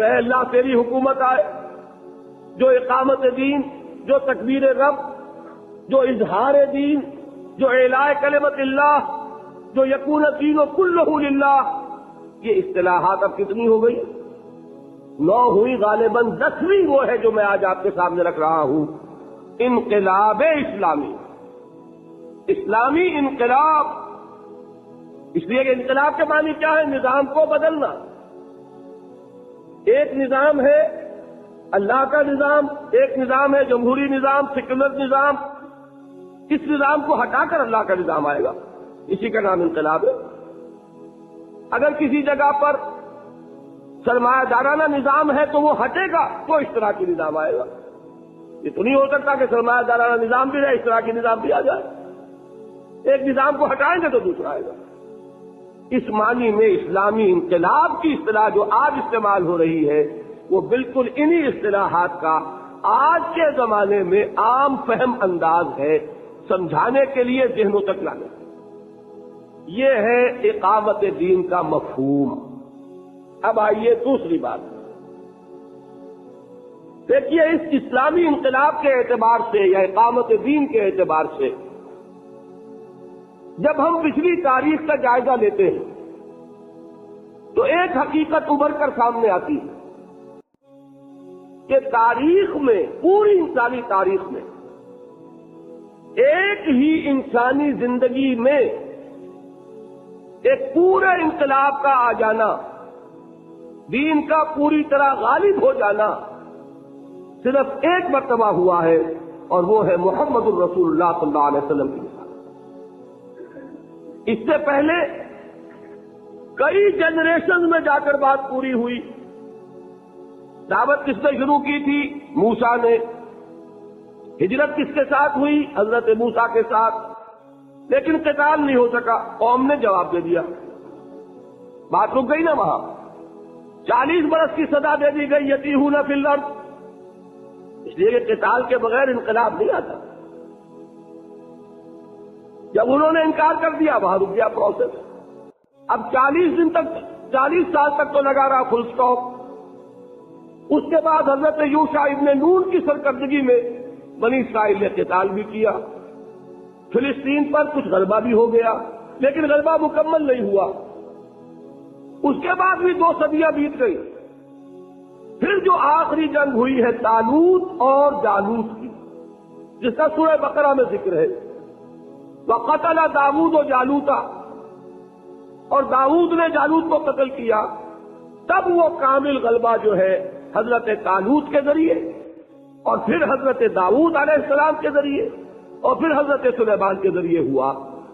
اے اللہ تیری حکومت آئے، جو اقامت دین، جو تکبیر رب، جو اظہار دین، جو اعلاء کلمت اللہ، جو یکون الدین کلہ للہ. یہ اصطلاحات اب کتنی ہو گئی؟ 9 ہوئی غالباً. 10ویں وہ ہے جو میں آج آپ کے سامنے رکھ رہا ہوں، انقلاب اسلامی. اسلامی انقلاب. اس لیے کہ انقلاب کے معنی کیا ہے؟ نظام کو بدلنا. ایک نظام ہے اللہ کا نظام، ایک نظام ہے جمہوری نظام، سیکولر نظام. اس نظام کو ہٹا کر اللہ کا نظام آئے گا، اسی کا نام انقلاب ہے. اگر کسی جگہ پر سرمایہ دارانہ نظام ہے تو وہ ہٹے گا تو اشتراکی نظام آئے گا. یہ تو نہیں ہو سکتا کہ سرمایہ دارانہ نظام بھی رہے، اشتراکی نظام بھی آ جائے. ایک نظام کو ہٹائیں گے تو دوسرا آئے گا. اس معنی میں اسلامی انقلاب کی اصطلاح جو آج استعمال ہو رہی ہے وہ بالکل انہی اصطلاحات کا آج کے زمانے میں عام فہم انداز ہے، سمجھانے کے لیے ذہنوں تک لانے. یہ ہے اقامت دین کا مفہوم. اب آئیے دوسری بات. دیکھیے اس اسلامی انقلاب کے اعتبار سے یا اقامت دین کے اعتبار سے جب ہم پچھلی تاریخ کا جائزہ لیتے ہیں تو ایک حقیقت ابھر کر سامنے آتی ہے کہ تاریخ میں، پوری انسانی تاریخ میں، ایک ہی انسانی زندگی میں ایک پورے انقلاب کا آ جانا، دین کا پوری طرح غالب ہو جانا صرف ایک مرتبہ ہوا ہے، اور وہ ہے محمد الرسول اللہ صلی اللہ علیہ وسلم کی مثال. اس سے پہلے کئی جنریشن میں جا کر بات پوری ہوئی. دعوت کس نے شروع کی تھی؟ موسیٰ نے. ہجرت کس کے ساتھ ہوئی؟ حضرت موسیٰ کے ساتھ. لیکن قتال نہیں ہو سکا، قوم نے جواب دے دیا. بات رک گئی نا وہاں. 40 برس کی سزا دے دی گئی، یتیہون فی الارض. اس لیے کہ قتال کے بغیر انقلاب نہیں آتا. جب انہوں نے انکار کر دیا وہاں رک گیا پروسیس. اب 40 دن تک، 40 سال تک تو لگا رہا فل اسٹاپ. اس کے بعد حضرت یوشع ابن نون کی سرکردگی میں بنی اسرائیل نے قتال بھی کیا. فلسطین پر کچھ غلبہ بھی ہو گیا، لیکن غلبہ مکمل نہیں ہوا. اس کے بعد بھی 2 صدیاں بیت گئی. پھر جو آخری جنگ ہوئی ہے طالوت اور جالوت کی، جس کا سورہ بقرہ میں ذکر ہے، وَقَتَلَ داؤد جالوتا، اور داؤد نے جالوت کو قتل کیا. تب وہ کامل غلبہ جو ہے حضرت طالوت کے ذریعے، اور پھر حضرت داؤد علیہ السلام کے ذریعے، اور پھر حضرت سلیمان کے ذریعے ہوا.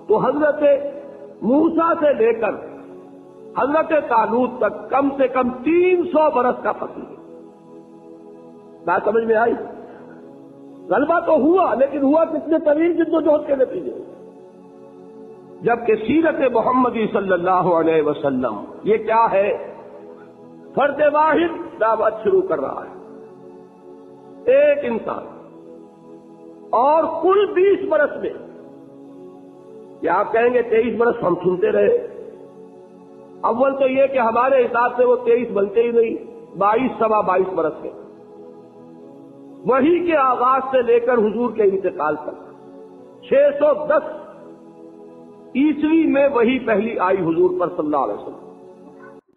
تو حضرت موسیٰ سے لے کر حضرت طالوت تک کم سے کم 300 برس کا فصل ہے. بات سمجھ میں آئی؟ غلبہ تو ہوا، لیکن ہوا کتنے طویل جدوجہد کے نتیجے. جبکہ سیرت محمدی صلی اللہ علیہ وسلم یہ کیا ہے؟ فرد واحد دعوت شروع کر رہا ہے، ایک انسان، اور کل 20 برس میں. کیا آپ کہیں گے 23 برس ہم سنتے رہے؟ اول تو یہ کہ ہمارے حساب سے وہ 23 بنتے ہی نہیں، 22 سوا 22 برس کے. وہی کے آغاز سے لے کر حضور کے انتقال تک 610 عیسوی میں وہی پہلی آئی حضور پر صلی اللہ علیہ وسلم.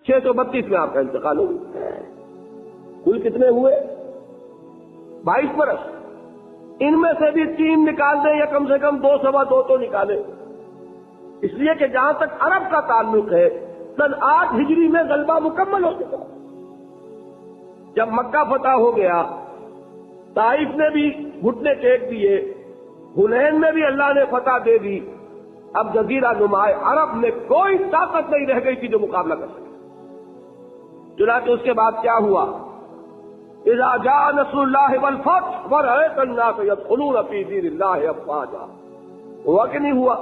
632 میں آپ کا انتقال ہو گیا. کل کتنے ہوئے؟ 22 برس. ان میں سے بھی 3 نکال دیں یا کم سے کم 2 سوا 2 تو نکالیں. اس لیے کہ جہاں تک عرب کا تعلق ہے، سن 8 ہجری میں غلبہ مکمل ہو چکا. جب مکہ فتح ہو گیا، طائف نے بھی گھٹنے ٹیک دیے، حنین میں بھی اللہ نے فتح دے دی. اب جزیرہ نما عرب میں کوئی طاقت نہیں رہ گئی تھی جو مقابلہ کر سکے. چنانچہ اس کے بعد کیا ہوا؟ اذا جاء نصر اللہ والفتح ورأيت الناس يدخلون في دين الله افواجا. ہوا کہ نہیں ہوا؟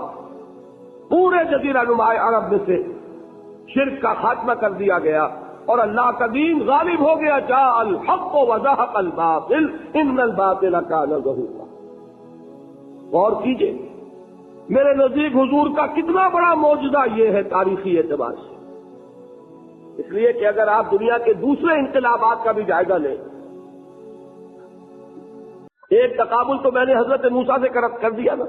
پورے جزیرہ نما عرب میں سے شرک کا خاتمہ کر دیا گیا اور اللہ کا دین غالب ہو گیا. جاء الحق وزهق الباطل ان الباطل كان زهوقا. غور کیجئے، میرے نزدیک حضور کا کتنا بڑا معجزہ یہ ہے تاریخی اعتبار سے اس لیے کہ اگر آپ دنیا کے دوسرے انقلابات کا بھی جائزہ لیں، ایک تقابل تو میں نے حضرت موسیٰ سے کر دیا نا،